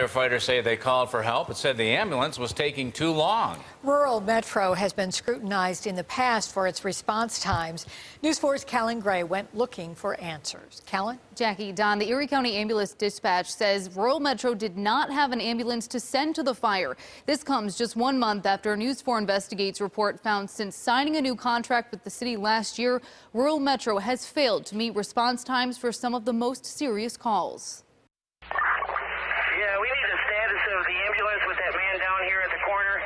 Firefighters say they called for help but said the ambulance was taking too long. Rural Metro has been scrutinized in the past for its response times. News 4's Kail St went looking for answers. Kail? Jackie, Don, the Erie County Ambulance Dispatch says Rural Metro did not have an ambulance to send to the fire. This comes just 1 month after a News 4 Investigates report found since signing a new contract with the city last year, Rural Metro has failed to meet response times for some of the most serious calls. Yeah, we need the status of the ambulance with that man down here at the corner.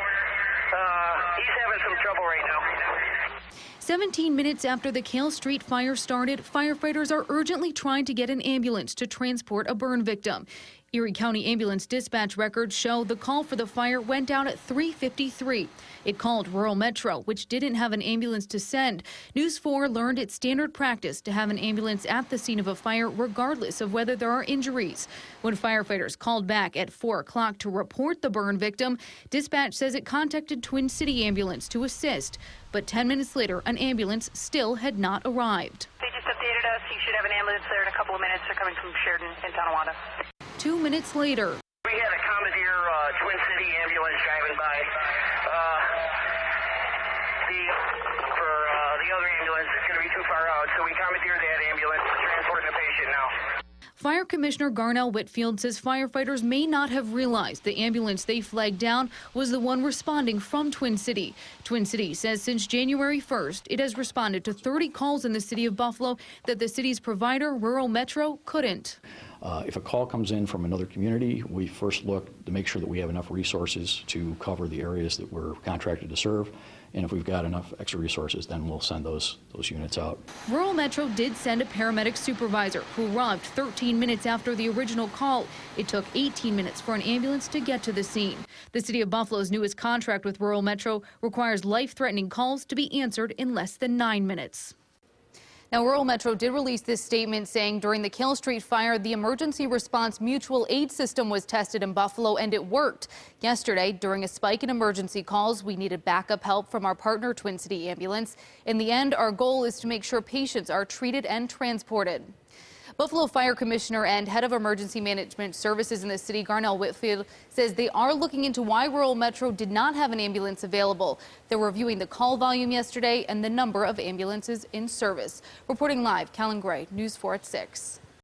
He's having some trouble right now. 17 minutes after the Kail Street fire started, firefighters are urgently trying to get an ambulance to transport a burn victim. Erie County Ambulance Dispatch records show the call for the fire went down at 3:53. It called Rural Metro, which didn't have an ambulance to send. News 4 learned it's standard practice to have an ambulance at the scene of a fire regardless of whether there are injuries. When firefighters called back at 4 o'clock to report the burn victim, dispatch says it contacted Twin City Ambulance to assist. But 10 minutes later, an ambulance still had not arrived. They just updated us. You should have an ambulance there in a couple of minutes. They're coming from Sheridan in Tonawanda. 2 minutes later. We had a commandeer Twin City ambulance driving by. The other ambulance is going to be too far out, so we commandeered that ambulance transporting the patient now. Fire Commissioner Garnell Whitfield says firefighters may not have realized the ambulance they flagged down was the one responding from Twin City. Twin City says since January 1st, it has responded to 30 calls in the city of Buffalo that the city's provider, Rural Metro, couldn't. If a call comes in from another community, we first look to make sure that we have enough resources to cover the areas that we're contracted to serve. And if we've got enough extra resources, then we'll send those units out. Rural Metro did send a paramedic supervisor who arrived 13 minutes after the original call. It took 18 minutes for an ambulance to get to the scene. The city of Buffalo's newest contract with Rural Metro requires life-threatening calls to be answered in less than 9 minutes. Now, Rural Metro did release this statement saying during the Kail Street fire, the emergency response mutual aid system was tested in Buffalo and it worked. Yesterday, during a spike in emergency calls, we needed backup help from our partner Twin City Ambulance. In the end, our goal is to make sure patients are treated and transported. Buffalo Fire Commissioner and Head of Emergency Management Services in the city, Garnell Whitfield, says they are looking into why Rural Metro did not have an ambulance available. They're reviewing the call volume yesterday and the number of ambulances in service. Reporting live, Kail St, News 4 at 6.